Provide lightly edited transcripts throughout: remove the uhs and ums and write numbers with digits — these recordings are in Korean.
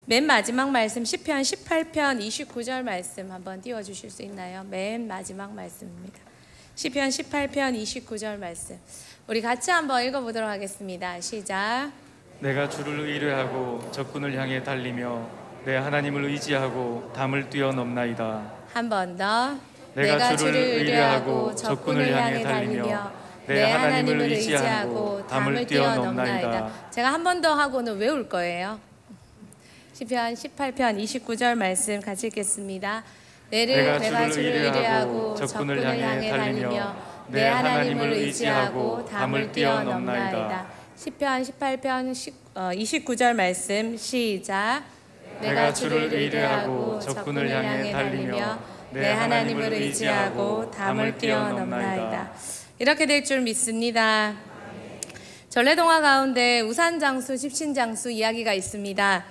맨 마지막 말씀 시편 18편 29절 말씀 한번 띄워주실 수 있나요? 맨 마지막 말씀입니다. 시편 18편 29절 말씀 우리 같이 한번 읽어보도록 하겠습니다. 시작. 내가 주를 의뢰하고 적군을 향해 달리며 내 하나님을 의지하고 담을 뛰어넘나이다. 한 번 더. 내가 주를 의뢰하고 적군을 향해 달리며 내 하나님을 의지하고 담을 뛰어넘나이다. 제가 한 번 더 하고는 외울 거예요. 시편 18편 29절 말씀 같이 읽겠습니다. 내가 주를 의뢰하고 적군을 향해 달리며 내 하나님을 의지하고 담을 뛰어넘나이다. 시편 18편 29절 말씀 시작. 내가 주를 의뢰하고 적군을 향해 달리며 내 하나님을 의지하고 담을 뛰어넘나이다. 이렇게 될 줄 믿습니다. 전래동화 가운데 우산장수, 집신장수 이야기가 있습니다.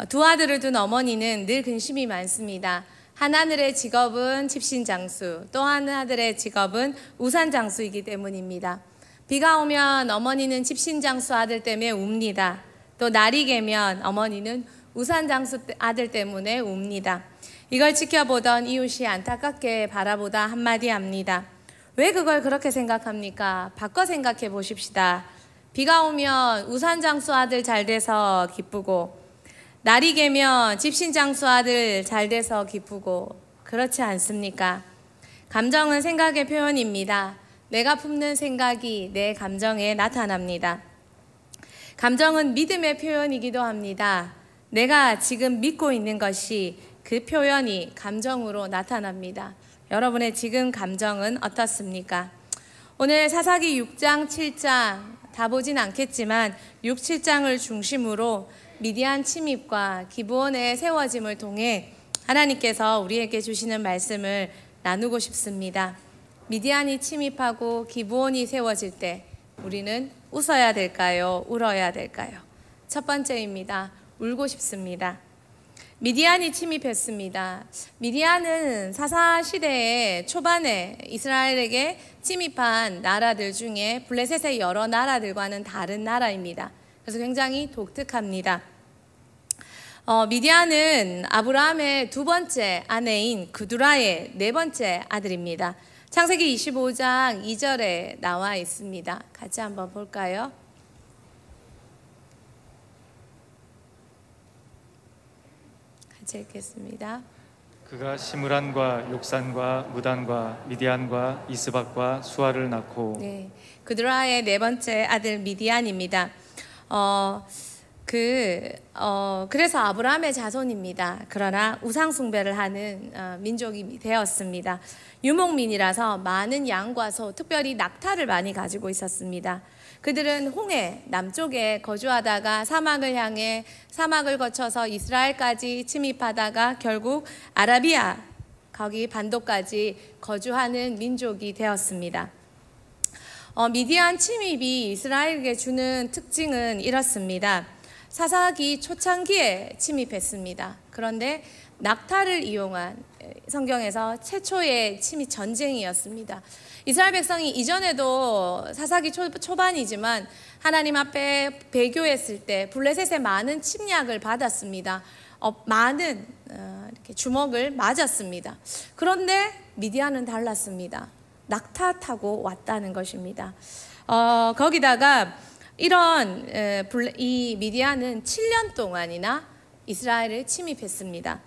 두 아들을 둔 어머니는 늘 근심이 많습니다. 한 아들의 직업은 집신장수, 또 한 아들의 직업은 우산장수이기 때문입니다. 비가 오면 어머니는 집신장수 아들 때문에 웁니다. 또 날이 개면 어머니는 우산장수 아들 때문에 웁니다. 이걸 지켜보던 이웃이 안타깝게 바라보다 한마디 합니다. 왜 그걸 그렇게 생각합니까? 바꿔 생각해 보십시다. 비가 오면 우산장수 아들 잘 돼서 기쁘고 날이 개면 집신장수 아들 잘 돼서 기쁘고 그렇지 않습니까? 감정은 생각의 표현입니다. 내가 품는 생각이 내 감정에 나타납니다. 감정은 믿음의 표현이기도 합니다. 내가 지금 믿고 있는 것이 그 표현이 감정으로 나타납니다. 여러분의 지금 감정은 어떻습니까? 오늘 사사기 6장, 7장 다 보진 않겠지만 6, 7장을 중심으로 미디안 침입과 기브온의 세워짐을 통해 하나님께서 우리에게 주시는 말씀을 나누고 싶습니다. 미디안이 침입하고 기브온이 세워질 때 우리는 웃어야 될까요? 울어야 될까요? 첫 번째입니다. 울고 싶습니다. 미디안이 침입했습니다. 미디안은 사사 시대의 초반에 이스라엘에게 침입한 나라들 중에 블레셋의 여러 나라들과는 다른 나라입니다. 그래서 굉장히 독특합니다. 미디안은 아브라함의 두 번째 아내인 그두라의 네 번째 아들입니다. 창세기 25장 2절에 나와 있습니다. 같이 한번 볼까요? 같이 읽겠습니다. 그가 시므란과 욕산과 무단과 미디안과 이스박과 수아를 낳고 네, 그두라의 네 번째 아들 미디안입니다. 그래서 아브라함의 자손입니다. 그러나 우상 숭배를 하는 민족이 되었습니다. 유목민이라서 많은 양과 소, 특별히 낙타를 많이 가지고 있었습니다. 그들은 홍해 남쪽에 거주하다가 사막을 향해 사막을 거쳐서 이스라엘까지 침입하다가 결국 아라비아 거기 반도까지 거주하는 민족이 되었습니다. 미디안 침입이 이스라엘에게 주는 특징은 이렇습니다. 사사기 초창기에 침입했습니다. 그런데 낙타를 이용한 성경에서 최초의 침입 전쟁이었습니다. 이스라엘 백성이 이전에도 사사기 초반이지만 하나님 앞에 배교했을 때 블레셋의 많은 침략을 받았습니다. 많은 이렇게 주먹을 맞았습니다. 그런데 미디안은 달랐습니다. 낙타 타고 왔다는 것입니다. 거기다가 이 미디안은 7년 동안이나 이스라엘을 침입했습니다.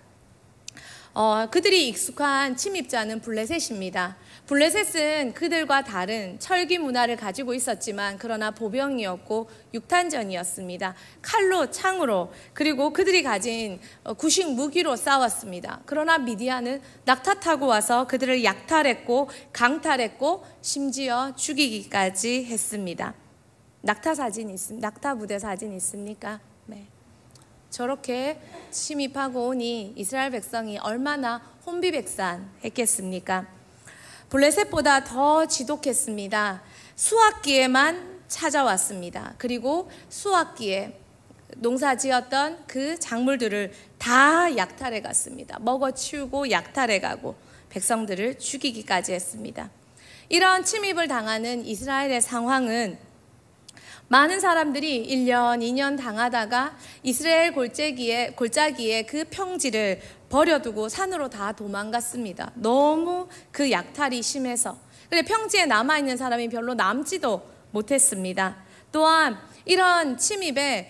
그들이 익숙한 침입자는 블레셋입니다. 블레셋은 그들과 다른 철기 문화를 가지고 있었지만 그러나 보병이었고 육탄전이었습니다. 칼로 창으로 그리고 그들이 가진 구식 무기로 싸웠습니다. 그러나 미디안은 낙타 타고 와서 그들을 약탈했고 강탈했고 심지어 죽이기까지 했습니다. 낙타 부대 사진 있습니까? 네. 저렇게 침입하고 오니 이스라엘 백성이 얼마나 혼비백산했겠습니까? 블레셋보다 더 지독했습니다. 수확기에만 찾아왔습니다. 그리고 수확기에 농사지었던 그 작물들을 다 약탈해 갔습니다. 먹어치우고 약탈해 가고 백성들을 죽이기까지 했습니다. 이런 침입을 당하는 이스라엘의 상황은 많은 사람들이 1년, 2년 당하다가 이스라엘 골짜기에 그 평지를 버려두고 산으로 다 도망갔습니다. 너무 그 약탈이 심해서. 근데 평지에 남아있는 사람이 별로 남지도 못했습니다. 또한 이런 침입에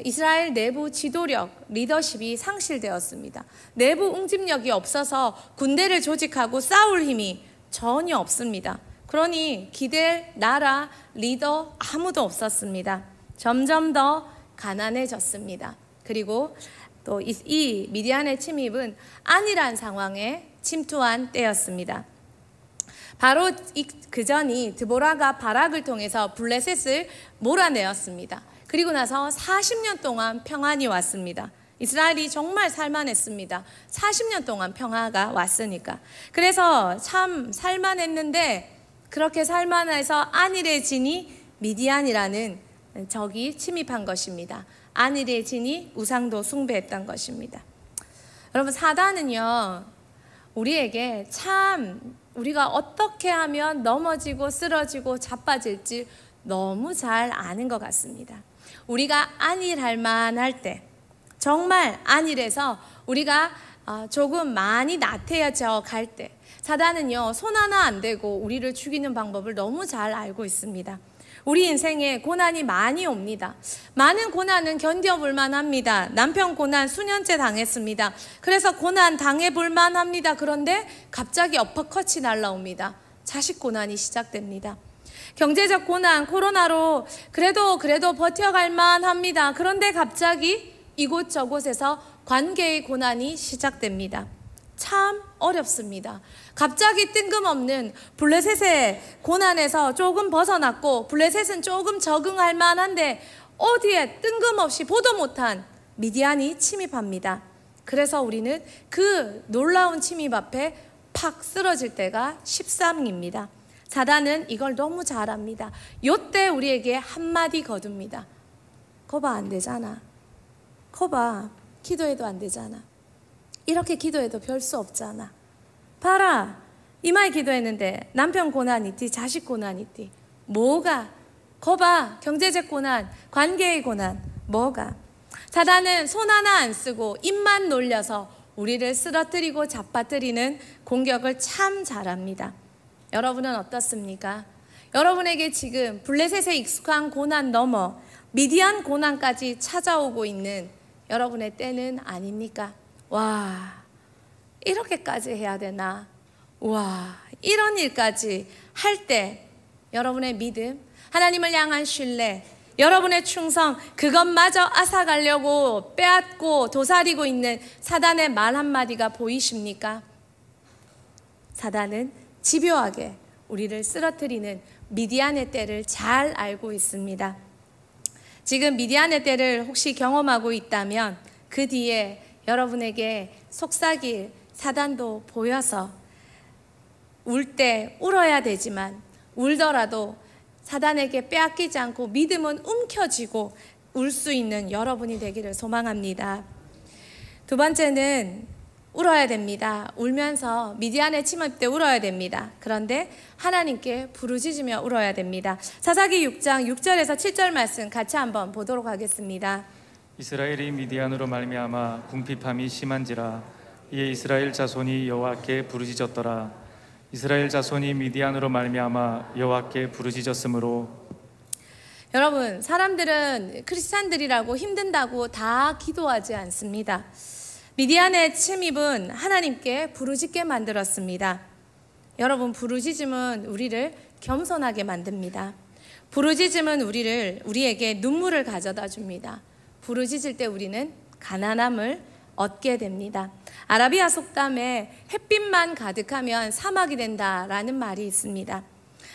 이스라엘 내부 지도력, 리더십이 상실되었습니다. 내부 응집력이 없어서 군대를 조직하고 싸울 힘이 전혀 없습니다. 그러니 기댈 나라, 리더 아무도 없었습니다. 점점 더 가난해졌습니다. 그리고 또 이 미디안의 침입은 안일한 상황에 침투한 때였습니다. 바로 그 전이 드보라가 바락을 통해서 블레셋을 몰아내었습니다. 그리고 나서 40년 동안 평안이 왔습니다. 이스라엘이 정말 살만했습니다. 40년 동안 평화가 왔으니까. 그래서 참 살만했는데 그렇게 살만해서 안일해지니 미디안이라는 적이 침입한 것입니다. 안일해지니 우상도 숭배했던 것입니다. 여러분, 사단은요, 우리에게 참 우리가 어떻게 하면 넘어지고 쓰러지고 자빠질지 너무 잘 아는 것 같습니다. 우리가 안일할 만할 때, 정말 안일해서 우리가 조금 많이 나태해져 갈 때, 사단은요, 손 하나 안 대고 우리를 죽이는 방법을 너무 잘 알고 있습니다. 우리 인생에 고난이 많이 옵니다. 많은 고난은 견뎌볼 만합니다. 남편 고난 수년째 당했습니다. 그래서 고난 당해볼 만합니다. 그런데 갑자기 어퍼컷이 날라옵니다. 자식 고난이 시작됩니다. 경제적 고난, 코로나로 그래도 버텨갈 만합니다. 그런데 갑자기 이곳저곳에서 관계의 고난이 시작됩니다. 참 어렵습니다. 갑자기 뜬금없는 블레셋의 고난에서 조금 벗어났고 블레셋은 조금 적응할 만한데 어디에 뜬금없이 보도 못한 미디안이 침입합니다. 그래서 우리는 그 놀라운 침입 앞에 팍 쓰러질 때가 13입니다. 사단은 이걸 너무 잘 압니다. 요때 우리에게 한마디 거둡니다. 거봐, 안 되잖아. 거봐, 기도해도 안 되잖아. 이렇게 기도해도 별 수 없잖아. 봐라, 이마에 기도했는데 남편 고난 있디, 자식 고난 있디. 뭐가? 거봐, 경제적 고난, 관계의 고난, 뭐가? 사단은 손 하나 안 쓰고 입만 놀려서 우리를 쓰러뜨리고 잡아뜨리는 공격을 참 잘합니다. 여러분은 어떻습니까? 여러분에게 지금 블레셋에 익숙한 고난 넘어 미디안 고난까지 찾아오고 있는 여러분의 때는 아닙니까? 와, 이렇게까지 해야 되나? 와, 이런 일까지 할 때 여러분의 믿음, 하나님을 향한 신뢰, 여러분의 충성, 그것마저 앗아가려고 빼앗고 도사리고 있는 사단의 말 한마디가 보이십니까? 사단은 집요하게 우리를 쓰러뜨리는 미디안의 때를 잘 알고 있습니다. 지금 미디안의 때를 혹시 경험하고 있다면 그 뒤에 여러분에게 속삭일 사단도 보여서 울 때 울어야 되지만 울더라도 사단에게 빼앗기지 않고 믿음은 움켜쥐고 울 수 있는 여러분이 되기를 소망합니다. 두 번째는 울어야 됩니다. 울면서 미디안의 침입 때 울어야 됩니다. 그런데 하나님께 부르짖으며 울어야 됩니다. 사사기 6장 6절에서 7절 말씀 같이 한번 보도록 하겠습니다. 이스라엘이 미디안으로 말미암아 궁핍함이 심한지라 이에 이스라엘 자손이 여호와께 부르짖었더라. 이스라엘 자손이 미디안으로 말미암아 여호와께 부르짖었으므로. 여러분, 사람들은 크리스찬들이라고 힘든다고 다 기도하지 않습니다. 미디안의 침입은 하나님께 부르짖게 만들었습니다. 여러분, 부르짖음은 우리를 겸손하게 만듭니다. 부르짖음은 우리에게 눈물을 가져다 줍니다. 부르짖을 때 우리는 가난함을 얻게 됩니다. 아라비아 속담에 햇빛만 가득하면 사막이 된다라는 말이 있습니다.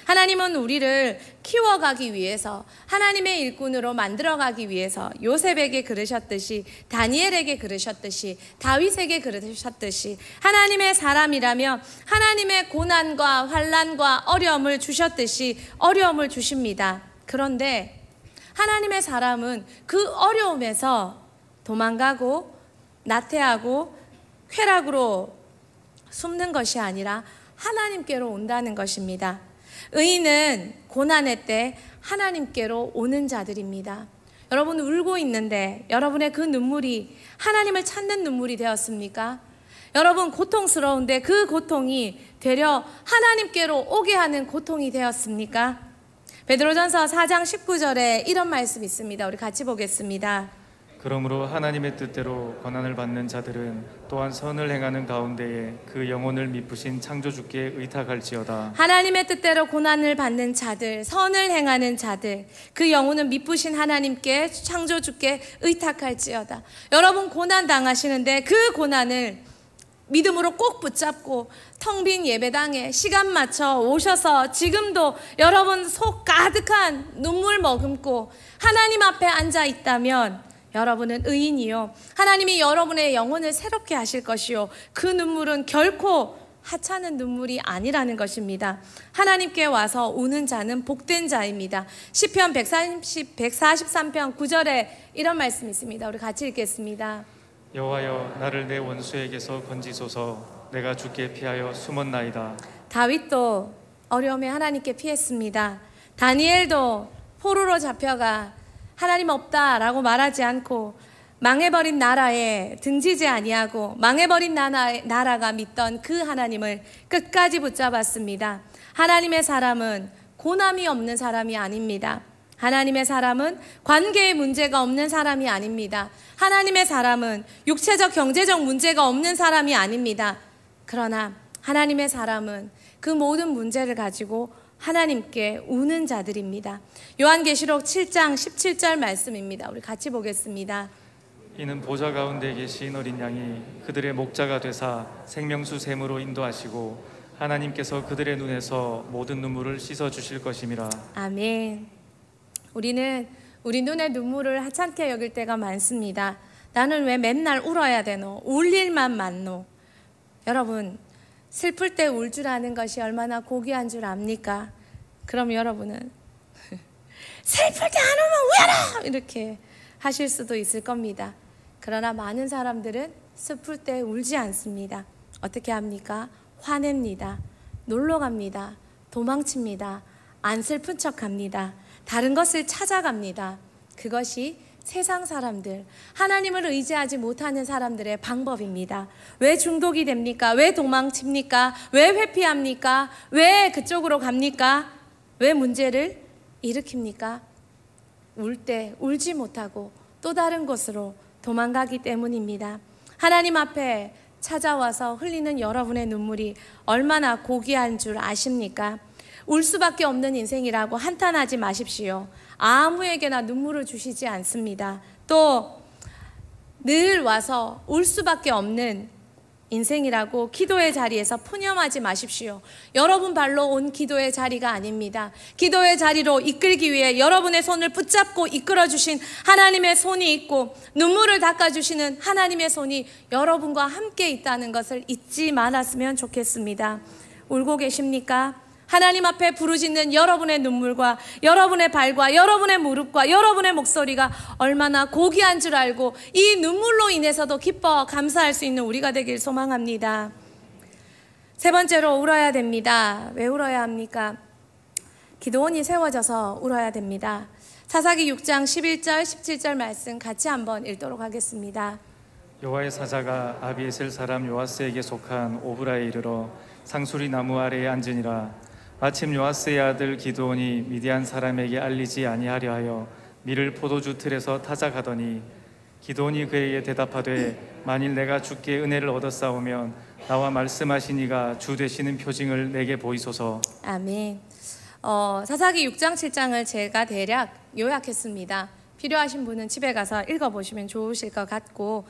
하나님은 우리를 키워가기 위해서, 하나님의 일꾼으로 만들어가기 위해서 요셉에게 그러셨듯이, 다니엘에게 그러셨듯이, 다윗에게 그러셨듯이 하나님의 사람이라면 하나님의 고난과 환난과 어려움을 주셨듯이 어려움을 주십니다. 그런데 하나님의 사람은 그 어려움에서 도망가고 나태하고 쾌락으로 숨는 것이 아니라 하나님께로 온다는 것입니다. 의인은 고난의 때 하나님께로 오는 자들입니다. 여러분 울고 있는데 여러분의 그 눈물이 하나님을 찾는 눈물이 되었습니까? 여러분 고통스러운데 그 고통이 되려 하나님께로 오게 하는 고통이 되었습니까? 베드로전서 4장 19절에 이런 말씀이 있습니다. 우리 같이 보겠습니다. 그러므로 하나님의 뜻대로 고난을 받는 자들은 또한 선을 행하는 가운데에 그 영혼을 미쁘신 창조주께 의탁할지어다. 하나님의 뜻대로 고난을 받는 자들, 선을 행하는 자들, 그 영혼은 미쁘신 하나님께 창조주께 의탁할지어다. 여러분 고난 당하시는데 그 고난을 믿음으로 꼭 붙잡고 텅 빈 예배당에 시간 맞춰 오셔서 지금도 여러분 속 가득한 눈물 머금고 하나님 앞에 앉아 있다면 여러분은 의인이요, 하나님이 여러분의 영혼을 새롭게 하실 것이요, 그 눈물은 결코 하찮은 눈물이 아니라는 것입니다. 하나님께 와서 우는 자는 복된 자입니다. 시편 143편 9절에 이런 말씀이 있습니다. 우리 같이 읽겠습니다. 여호와여 나를 내 원수에게서 건지소서. 내가 주께 피하여 숨었나이다. 다윗도 어려움에 하나님께 피했습니다. 다니엘도 포로로 잡혀가 하나님 없다라고 말하지 않고 망해버린 나라에 등지지 아니하고 망해버린 나라가 믿던 그 하나님을 끝까지 붙잡았습니다. 하나님의 사람은 고난이 없는 사람이 아닙니다. 하나님의 사람은 관계에 문제가 없는 사람이 아닙니다. 하나님의 사람은 육체적 경제적 문제가 없는 사람이 아닙니다. 그러나 하나님의 사람은 그 모든 문제를 가지고 하나님께 우는 자들입니다. 요한계시록 7장 17절 말씀입니다. 우리 같이 보겠습니다. 이는 보좌 가운데 계신 어린 양이 그들의 목자가 되사 생명수 샘으로 인도하시고 하나님께서 그들의 눈에서 모든 눈물을 씻어 주실 것임이라. 아멘. 우리는 우리 눈의 눈물을 하찮게 여길 때가 많습니다. 나는 왜 맨날 울어야 되노? 울 일만 많노? 여러분, 슬플 때 울 줄 아는 것이 얼마나 고귀한 줄 압니까? 그럼 여러분은 슬플 때 안 울면 울어라! 이렇게 하실 수도 있을 겁니다. 그러나 많은 사람들은 슬플 때 울지 않습니다. 어떻게 합니까? 화냅니다. 놀러 갑니다. 도망칩니다. 안 슬픈 척 합니다. 다른 것을 찾아갑니다. 그것이 세상 사람들, 하나님을 의지하지 못하는 사람들의 방법입니다. 왜 중독이 됩니까? 왜 도망칩니까? 왜 회피합니까? 왜 그쪽으로 갑니까? 왜 문제를 일으킵니까? 울 때 울지 못하고 또 다른 곳으로 도망가기 때문입니다. 하나님 앞에 찾아와서 흘리는 여러분의 눈물이 얼마나 고귀한 줄 아십니까? 울 수밖에 없는 인생이라고 한탄하지 마십시오. 아무에게나 눈물을 주시지 않습니다. 또 늘 와서 울 수밖에 없는 인생이라고 기도의 자리에서 푸념하지 마십시오. 여러분 발로 온 기도의 자리가 아닙니다. 기도의 자리로 이끌기 위해 여러분의 손을 붙잡고 이끌어주신 하나님의 손이 있고 눈물을 닦아주시는 하나님의 손이 여러분과 함께 있다는 것을 잊지 말았으면 좋겠습니다. 울고 계십니까? 하나님 앞에 부르짖는 여러분의 눈물과 여러분의 발과 여러분의 무릎과 여러분의 목소리가 얼마나 고귀한 줄 알고 이 눈물로 인해서도 기뻐 감사할 수 있는 우리가 되길 소망합니다. 세 번째로 울어야 됩니다. 왜 울어야 합니까? 기도원이 세워져서 울어야 됩니다. 사사기 6장 11절 17절 말씀 같이 한번 읽도록 하겠습니다. 여호와의 사자가 아비에셀 사람 요아스에게 속한 오브라에 이르러 상수리 나무 아래에 앉으니라. 마침 요아스의 아들 기드온이 미디안 사람에게 알리지 아니하려 하여 밀을 포도주 틀에서 타작하더니 기드온이 그에게 대답하되 만일 내가 주께 은혜를 얻었사오면 나와 말씀하신 이가 주 되시는 표징을 내게 보이소서. 아멘. 사사기 6장 7장을 제가 대략 요약했습니다. 필요하신 분은 집에 가서 읽어보시면 좋으실 것 같고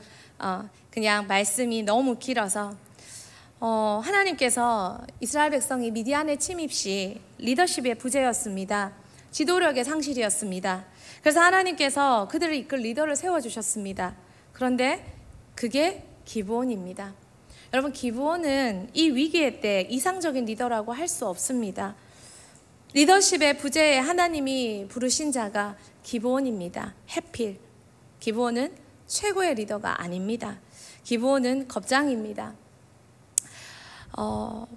그냥 말씀이 너무 길어서 하나님께서 이스라엘 백성이 미디안의 침입 시 리더십의 부재였습니다. 지도력의 상실이었습니다. 그래서 하나님께서 그들을 이끌 리더를 세워주셨습니다. 그런데 그게 기브온입니다. 여러분, 기브온은 이 위기의 때 이상적인 리더라고 할 수 없습니다. 리더십의 부재에 하나님이 부르신 자가 기브온입니다. 해필 기브온은 최고의 리더가 아닙니다. 기브온은 겁장입니다.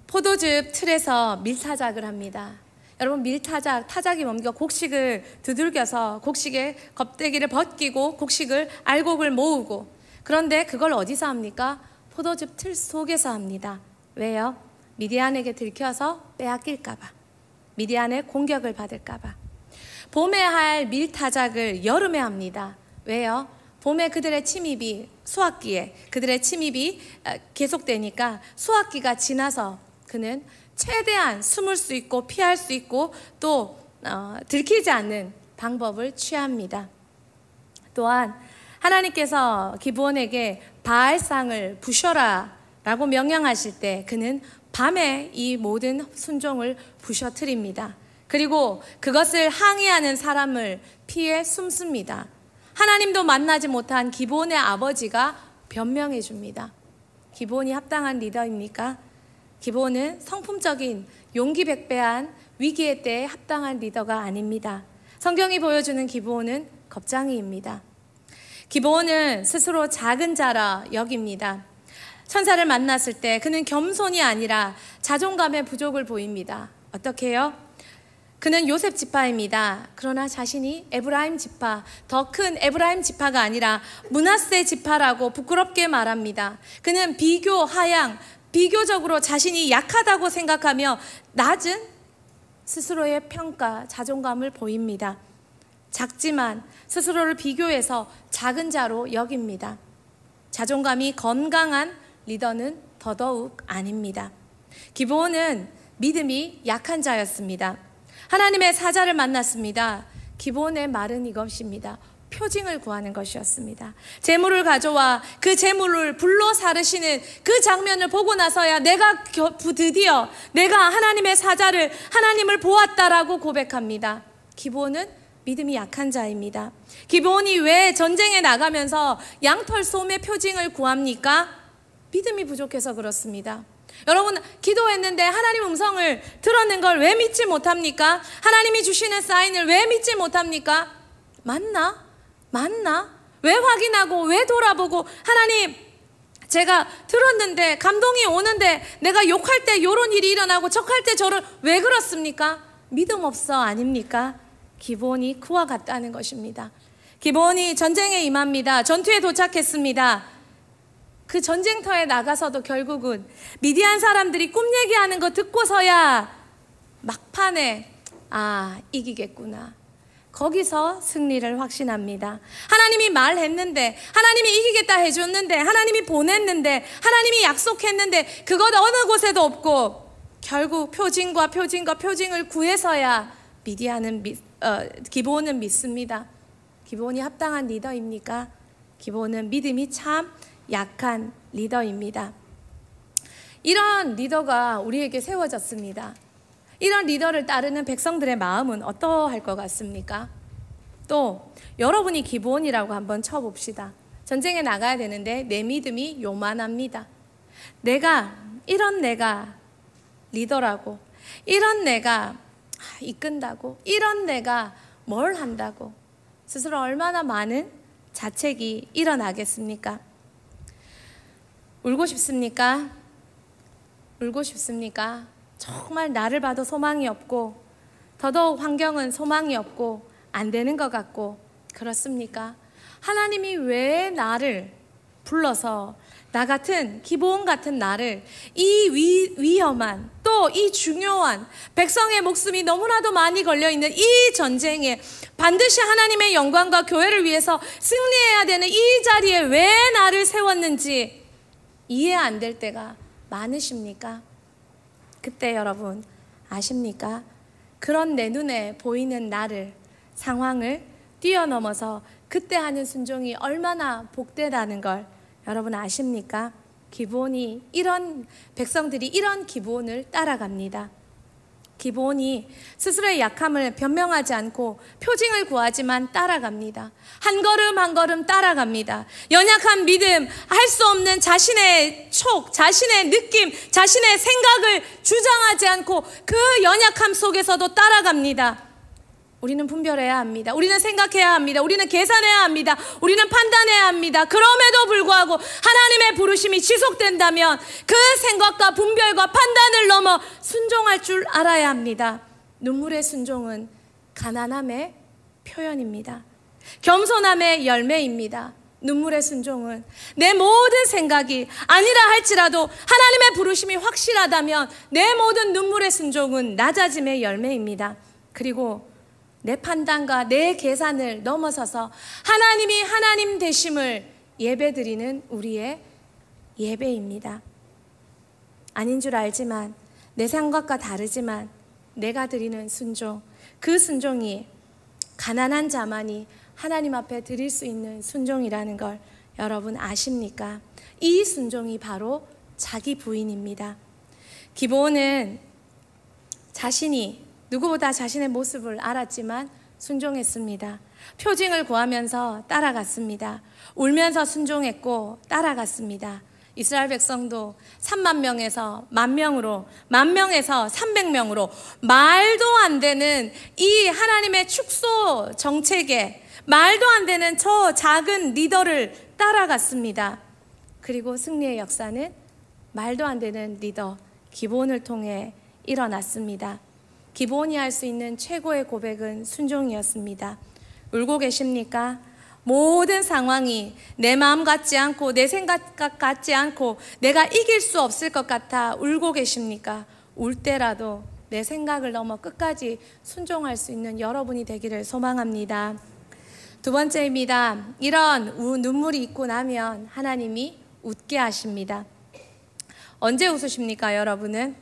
포도즙 틀에서 밀타작을 합니다. 여러분, 타작이 뭡니까? 곡식을 두들겨서 곡식의 껍데기를 벗기고 곡식을 알곡을 모으고, 그런데 그걸 어디서 합니까? 포도즙 틀 속에서 합니다. 왜요? 미디안에게 들켜서 빼앗길까봐, 미디안의 공격을 받을까봐. 봄에 할 밀타작을 여름에 합니다. 왜요? 봄에 그들의 침입이, 수확기에 그들의 침입이 계속되니까 수확기가 지나서 그는 최대한 숨을 수 있고 피할 수 있고 또 들키지 않는 방법을 취합니다. 또한 하나님께서 기브온에게 바알상을 부셔라 라고 명령하실 때 그는 밤에 이 모든 순종을 부셔뜨립니다. 그리고 그것을 항의하는 사람을 피해 숨습니다. 하나님도 만나지 못한 기브온의 아버지가 변명해 줍니다. 기브온이 합당한 리더입니까? 기브온은 성품적인 용기백배한 위기의 때에 합당한 리더가 아닙니다. 성경이 보여주는 기브온은 겁쟁이입니다. 기브온은 스스로 작은 자라 여깁니다. 천사를 만났을 때 그는 겸손이 아니라 자존감의 부족을 보입니다. 어떻게 해요? 그는 요셉 지파입니다. 그러나 자신이 에브라임 지파, 더 큰 에브라임 지파가 아니라 므낫세 지파라고 부끄럽게 말합니다. 그는 비교적으로 자신이 약하다고 생각하며 낮은 스스로의 평가, 자존감을 보입니다. 작지만 스스로를 비교해서 작은 자로 여깁니다. 자존감이 건강한 리더는 더더욱 아닙니다. 기브온은 믿음이 약한 자였습니다. 하나님의 사자를 만났습니다. 기브온의 말은 이것입니다. 표징을 구하는 것이었습니다. 재물을 가져와 그 재물을 불로 사르시는 그 장면을 보고 나서야 드디어 내가 하나님의 사자를, 하나님을 보았다라고 고백합니다. 기브온은 믿음이 약한 자입니다. 기브온이 왜 전쟁에 나가면서 양털 솜의 표징을 구합니까? 믿음이 부족해서 그렇습니다. 여러분, 기도했는데 하나님 음성을 들었는 걸 왜 믿지 못합니까? 하나님이 주시는 사인을 왜 믿지 못합니까? 맞나? 왜 확인하고 왜 돌아보고, 하나님 제가 들었는데 감동이 오는데 내가 욕할 때 이런 일이 일어나고 척할 때 저런, 왜 그렇습니까? 믿음 없어 아닙니까? 기브온이 그와 같다는 것입니다. 기브온이 전쟁에 임합니다. 전투에 도착했습니다. 그 전쟁터에 나가서도 결국은 미디안 사람들이 꿈 얘기하는 거 듣고서야 막판에 이기겠구나, 거기서 승리를 확신합니다. 하나님이 말했는데, 하나님이 이기겠다 해줬는데, 하나님이 보냈는데, 하나님이 약속했는데 그것 어느 곳에도 없고 결국 표징을 구해서야 기브온은 믿습니다. 기브온이 합당한 리더입니까? 기브온은 믿음이 참 약한 리더입니다. 이런 리더가 우리에게 세워졌습니다. 이런 리더를 따르는 백성들의 마음은 어떠할 것 같습니까? 또 여러분이 기브온이라고 한번 쳐봅시다. 전쟁에 나가야 되는데 내 믿음이 요만합니다. 내가 리더라고, 이런 내가 이끈다고, 이런 내가 뭘 한다고 스스로 얼마나 많은 자책이 일어나겠습니까? 울고 싶습니까? 정말 나를 봐도 소망이 없고, 더더욱 환경은 소망이 없고 안 되는 것 같고 그렇습니까? 하나님이 왜 나를 불러서, 나 같은 기브온 같은 나를 이 위험한, 또 이 중요한 백성의 목숨이 너무나도 많이 걸려있는 이 전쟁에 반드시 하나님의 영광과 교회를 위해서 승리해야 되는 이 자리에 왜 나를 세웠는지 이해 안 될 때가 많으십니까? 그때 여러분 아십니까? 그런 내 눈에 보이는 상황을 뛰어넘어서 그때 하는 순종이 얼마나 복되다는 걸 여러분 아십니까? 이런 백성들이 이런 기브온을 따라갑니다. 기브온이 스스로의 약함을 변명하지 않고 표징을 구하지만 따라갑니다. 한 걸음 한 걸음 따라갑니다. 연약한 믿음, 할 수 없는 자신의 자신의 느낌, 자신의 생각을 주장하지 않고 그 연약함 속에서도 따라갑니다. 우리는 분별해야 합니다. 우리는 생각해야 합니다. 우리는 계산해야 합니다. 우리는 판단해야 합니다. 그럼에도 불구하고 하나님의 부르심이 지속된다면 그 생각과 분별과 판단을 넘어 순종할 줄 알아야 합니다. 눈물의 순종은 가난함의 표현입니다. 겸손함의 열매입니다. 눈물의 순종은 내 모든 생각이 아니라 할지라도 하나님의 부르심이 확실하다면 내 모든 눈물의 순종은 낮아짐의 열매입니다. 그리고 내 판단과 내 계산을 넘어서서 하나님이 하나님 되심을 예배드리는 우리의 예배입니다. 아닌 줄 알지만, 내 생각과 다르지만 내가 드리는 순종, 그 순종이 가난한 자만이 하나님 앞에 드릴 수 있는 순종이라는 걸 여러분 아십니까? 이 순종이 바로 자기 부인입니다. 기브온은 자신이 누구보다 자신의 모습을 알았지만 순종했습니다. 표징을 구하면서 따라갔습니다. 울면서 순종했고 따라갔습니다. 이스라엘 백성도 3만 명에서 10,000명으로, 10,000명에서 300명으로 말도 안 되는 이 하나님의 축소 정책에 말도 안 되는 저 작은 리더를 따라갔습니다. 그리고 승리의 역사는 말도 안 되는 리더 기브온을 통해 일어났습니다. 기브온이 할 수 있는 최고의 고백은 순종이었습니다. 울고 계십니까? 모든 상황이 내 마음 같지 않고 내 생각 같지 않고 내가 이길 수 없을 것 같아 울고 계십니까? 울 때라도 내 생각을 넘어 끝까지 순종할 수 있는 여러분이 되기를 소망합니다. 두 번째입니다. 이런 눈물이 있고 나면 하나님이 웃게 하십니다. 언제 웃으십니까, 여러분은?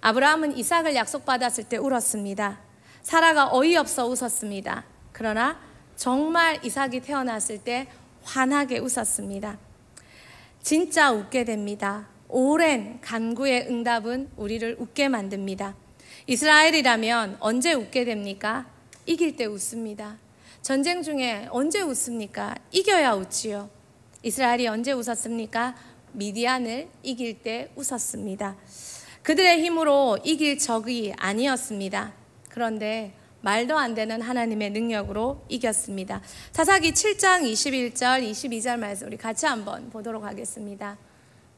아브라함은 이삭을 약속받았을 때 울었습니다. 사라가 어이없어 웃었습니다. 그러나 정말 이삭이 태어났을 때 환하게 웃었습니다. 진짜 웃게 됩니다. 오랜 간구의 응답은 우리를 웃게 만듭니다. 이스라엘이라면 언제 웃게 됩니까? 이길 때 웃습니다. 전쟁 중에 언제 웃습니까? 이겨야 웃지요. 이스라엘이 언제 웃었습니까? 미디안을 이길 때 웃었습니다. 그들의 힘으로 이길 적이 아니었습니다. 그런데 말도 안 되는 하나님의 능력으로 이겼습니다. 사사기 7장 21절 22절 말씀 우리 같이 한번 보도록 하겠습니다.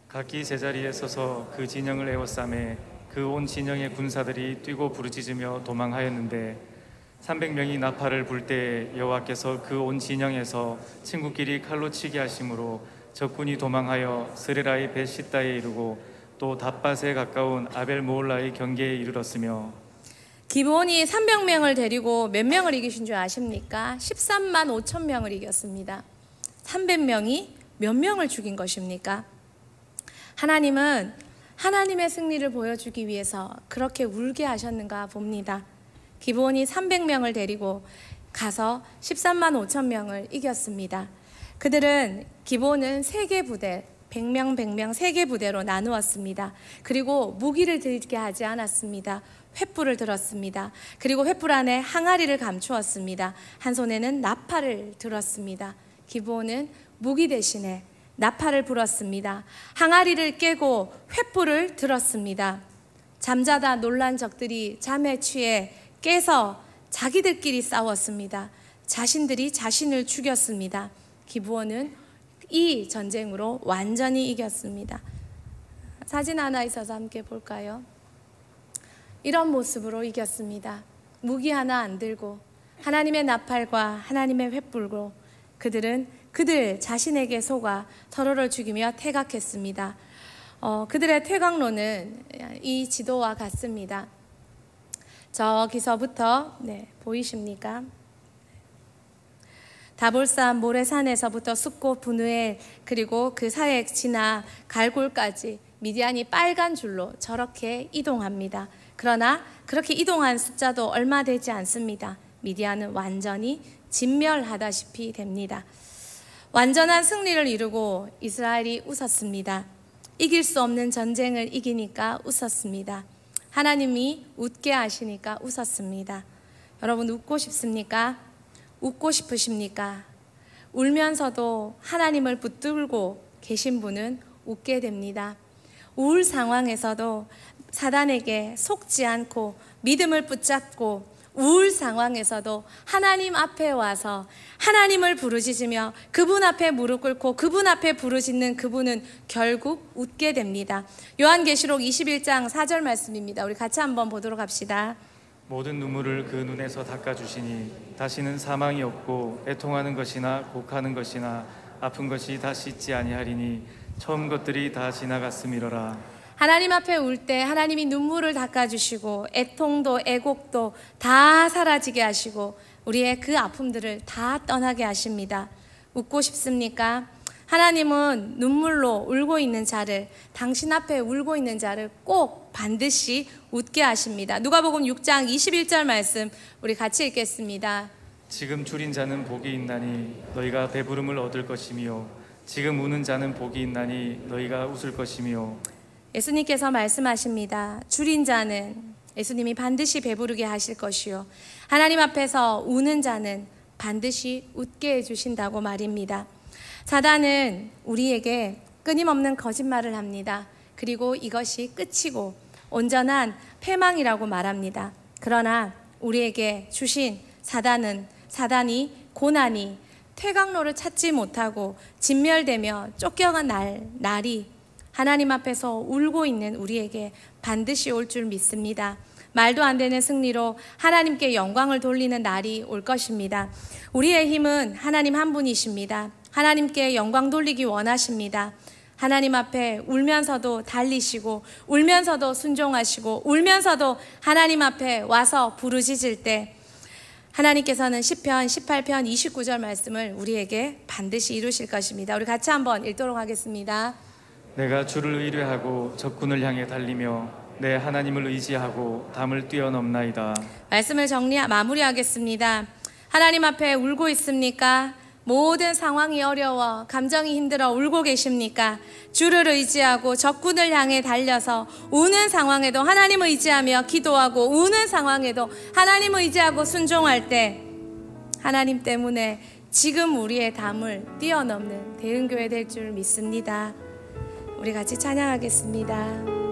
각기 제자리에 서서 그 진영을 에워싸매 그 온 진영의 군사들이 뛰고 부르짖으며 도망하였는데 300명이 나팔을 불 때 여호와께서 그 온 진영에서 친구끼리 칼로 치게 하심으로 적군이 도망하여 스레라의 벳시다에 이르고 또 답밭에 가까운 아벨 모홀라의 경계에 이르렀으며 기브온이 300명을 데리고 몇 명을 이기신 줄 아십니까? 13만 5천 명을 이겼습니다. 300명이 몇 명을 죽인 것입니까? 하나님은 하나님의 승리를 보여주기 위해서 그렇게 울게 하셨는가 봅니다. 기브온이 300명을 데리고 가서 13만 5천 명을 이겼습니다. 그들은 기브온은 3개 부대, 100명 100명 3개 부대로 나누었습니다. 그리고 무기를 들게 하지 않았습니다. 횃불을 들었습니다. 그리고 횃불 안에 항아리를 감추었습니다. 한 손에는 나팔을 들었습니다. 기브온은 무기 대신에 나팔을 불었습니다. 항아리를 깨고 횃불을 들었습니다. 잠자다 놀란 적들이 잠에 취해 깨서 자기들끼리 싸웠습니다. 자신들이 자신을 죽였습니다. 기브온은 이 전쟁으로 완전히 이겼습니다. 사진 하나 있어서 함께 볼까요? 이런 모습으로 이겼습니다. 무기 하나 안 들고 하나님의 나팔과 하나님의 횃불로 그들 자신에게 속아 서로를 죽이며 퇴각했습니다. 그들의 퇴각로는 이 지도와 같습니다. 저기서부터 보이십니까? 다볼산 모래산에서부터 숫꽃 분우엘 그리고 그 사이에 지나 갈골까지 미디안이 빨간 줄로 저렇게 이동합니다. 그러나 그렇게 이동한 숫자도 얼마 되지 않습니다. 미디안은 완전히 진멸하다시피 됩니다. 완전한 승리를 이루고 이스라엘이 웃었습니다. 이길 수 없는 전쟁을 이기니까 웃었습니다. 하나님이 웃게 하시니까 웃었습니다. 여러분 웃고 싶습니까? 웃고 싶으십니까? 울면서도 하나님을 붙들고 계신 분은 웃게 됩니다. 우울 상황에서도 사단에게 속지 않고 믿음을 붙잡고 우울 상황에서도 하나님 앞에 와서 하나님을 부르짖으며 그분 앞에 무릎 꿇고 그분 앞에 부르짖는 그분은 결국 웃게 됩니다. 요한계시록 21장 4절 말씀입니다. 우리 같이 한번 보도록 합시다. 모든 눈물을 그 눈에서 닦아주시니 다시는 사망이 없고 애통하는 것이나 곡하는 것이나 아픈 것이 다시 있지 아니하리니 처음 것들이 다 지나갔음이로라. 하나님 앞에 울 때 하나님이 눈물을 닦아주시고 애통도 애곡도 다 사라지게 하시고 우리의 그 아픔들을 다 떠나게 하십니다. 웃고 싶습니까? 하나님은 눈물로 울고 있는 자를, 당신 앞에 울고 있는 자를 꼭 반드시 웃게 하십니다. 누가복음 6장 21절 말씀 우리 같이 읽겠습니다. 지금 줄인 자는 복이 있나니 너희가 배부름을 얻을 것이며 지금 우는 자는 복이 있나니 너희가 웃을 것이며. 예수님께서 말씀하십니다. 줄인 자는 예수님이 반드시 배부르게 하실 것이요 하나님 앞에서 우는 자는 반드시 웃게 해주신다고 말입니다. 사단은 우리에게 끊임없는 거짓말을 합니다. 그리고 이것이 끝이고 온전한 패망이라고 말합니다. 그러나 우리에게 주신 사단이 고난이 퇴강로를 찾지 못하고 진멸되며 쫓겨간 날이 하나님 앞에서 울고 있는 우리에게 반드시 올 줄 믿습니다. 말도 안 되는 승리로 하나님께 영광을 돌리는 날이 올 것입니다. 우리의 힘은 하나님 한 분이십니다. 하나님께 영광 돌리기 원하십니다. 하나님 앞에 울면서도 달리시고 울면서도 순종하시고 울면서도 하나님 앞에 와서 부르짖을 때 하나님께서는 시편 18편 29절 말씀을 우리에게 반드시 이루실 것입니다. 우리 같이 한번 읽도록 하겠습니다. 내가 주를 의뢰하고 적군을 향해 달리며 내 하나님을 의지하고 담을 뛰어넘나이다. 말씀을 마무리하겠습니다. 하나님 앞에 울고 있습니까? 모든 상황이 어려워 감정이 힘들어 울고 계십니까? 주를 의지하고 적군을 향해 달려서 우는 상황에도 하나님을 의지하며 기도하고 우는 상황에도 하나님을 의지하고 순종할 때 하나님 때문에 지금 우리의 담을 뛰어넘는 대흥교회 될 줄 믿습니다. 우리 같이 찬양하겠습니다.